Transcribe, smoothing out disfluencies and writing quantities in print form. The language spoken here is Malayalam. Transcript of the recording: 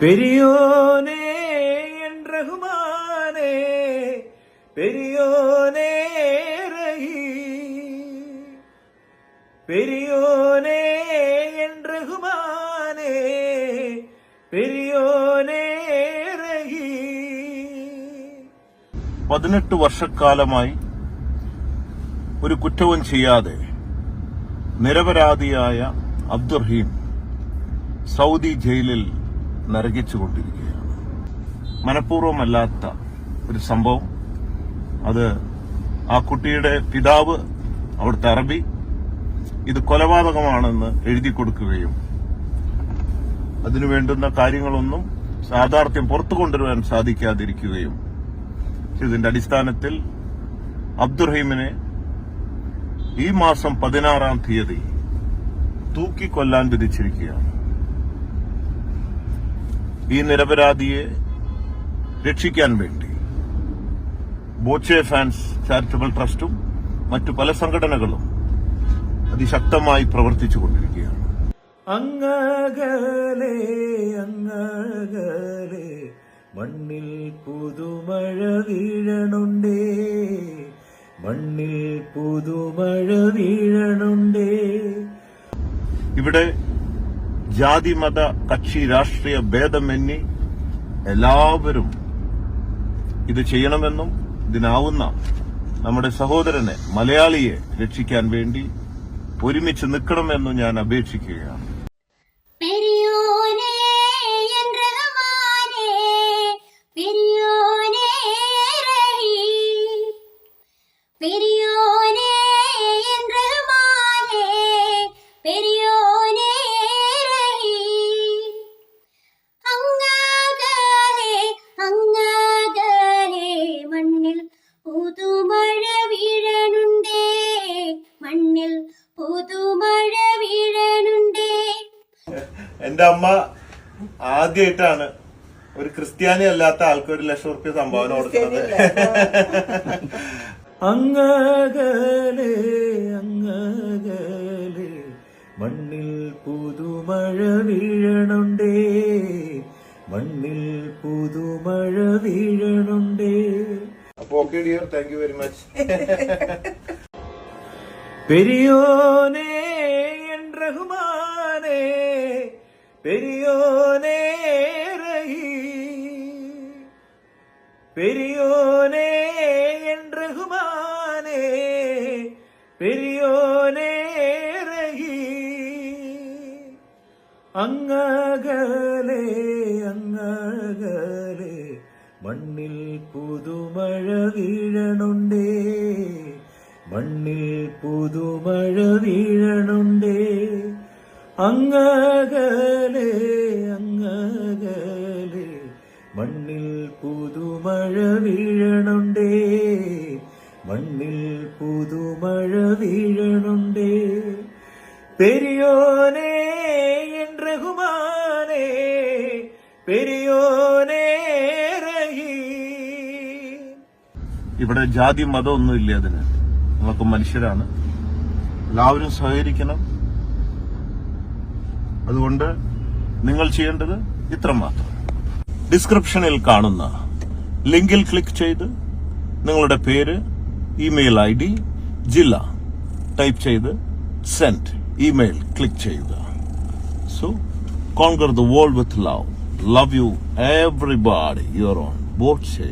பெரியோனே என் ரகுமானே, பெரியோனே ரஹீம், பெரியோனே என் ரகுமானே, பெரியோனே ரஹീം. 18 വർഷക്കാലമായി ഒരു കുറ്റവും ചെയ്യാതെ നിരപരാധിയായ അബ്ദുറഹീം സൗദി ജയിലിൽ നരകിച്ചുകൊണ്ടിരിക്കുകയാണ്. മനഃപൂർവ്വമല്ലാത്ത ഒരു സംഭവം. അത് ആ കുട്ടിയുടെ പിതാവ്, അവിടുത്തെ അറബി, ഇത് കൊലപാതകമാണെന്ന് എഴുതി കൊടുക്കുകയും അതിനു വേണ്ടുന്ന കാര്യങ്ങളൊന്നും യാഥാർത്ഥ്യം പുറത്തു കൊണ്ടുവരാൻ സാധിക്കാതിരിക്കുകയും ഇതിന്റെ അടിസ്ഥാനത്തിൽ അബ്ദുറഹീമിനെ ഈ മാസം 16-ാം തീയതി തൂക്കിക്കൊല്ലാൻ വിധിച്ചിരിക്കുകയാണ്. ഈ നിരപരാധിയെ രക്ഷിക്കാൻ വേണ്ടി ബോച്ചെ ഫാൻസ് ചാരിറ്റബിൾ ട്രസ്റ്റും മറ്റു പല സംഘടനകളും അതിശക്തമായി പ്രവർത്തിച്ചുകൊണ്ടിരിക്കുകയാണ്. അങ്ങകലെ അങ്ങകലെ മണ്ണിൽ പുതുമഴ വീഴണുണ്ടേ, മണ്ണിൽ പുതുമഴ വീഴണുണ്ടേ. ഇവിടെ ജാതി മത കക്ഷി രാഷ്ട്രീയ ഭേദമന്യേ എല്ലാവരും ഇത് ചെയ്യണമെന്നും ഇതിനാവുന്ന നമ്മുടെ സഹോദരനെ, മലയാളിയെ രക്ഷിക്കാൻ വേണ്ടി ഒരുമിച്ച് നിൽക്കണമെന്നും ഞാൻ അപേക്ഷിക്കുകയാണ്. പുതുമഴ വീഴണുണ്ടേ, മണ്ണിൽ പുതുമഴ വീഴണുണ്ടേ. എന്റെ അമ്മ ആദ്യമായിട്ടാണ് ഒരു ക്രിസ്ത്യാനി അല്ലാത്ത ആൾക്ക് 1 ലക്ഷം റുപ്യ സംഭാവന കൊടുക്കുന്നത്. അങ്ങകലെ അങ്ങകലെ മണ്ണിൽ പുതുമഴ വീഴണുണ്ടേ, മണ്ണിൽ പുതുമഴ വീഴണുണ്ടേ. അപ്പൊ okay dear, thank you very much. பெரியோனே என் ரகுமானே, பெரியோனே ரஹீம், பெரியோனே என் ரகுமானே, பெரியோனே ரஹீம். അങ്ങകലെ അങ്ങകലെ മണ്ണിൽ പുതുമഴ വീഴണുണ്ടേ, മണ്ണിൽ പുതുമഴ വീഴണുണ്ടേ. അങ്ങകലെ അങ്ങകലെ മണ്ണിൽ പുതുമഴ വീഴണുണ്ടേ, മണ്ണിൽ പുതുമഴ വീഴണുണ്ടേ. പെരിയോനേ എൻ റഹ്മാനേ, പെരിയോനേ റഹീം. ഇവിടെ ജാതി മതമൊന്നുമില്ല. അതിന് നമുക്ക് മനുഷ്യരാണ്, എല്ലാവരും സഹകരിക്കണം. അതുകൊണ്ട് നിങ്ങൾ ചെയ്യേണ്ടത് ഇത്രമാത്രം. ഡിസ്ക്രിപ്ഷനിൽ കാണുന്ന ലിങ്കിൽ ക്ലിക്ക് ചെയ്ത് നിങ്ങളുടെ പേര്, ഇമെയിൽ ID, ജില്ല ടൈപ്പ് ചെയ്ത് സെൻഡ് ഇമെയിൽ ക്ലിക്ക് ചെയ്യുക. So conquer the world with love. Love you everybody. Your own Boche.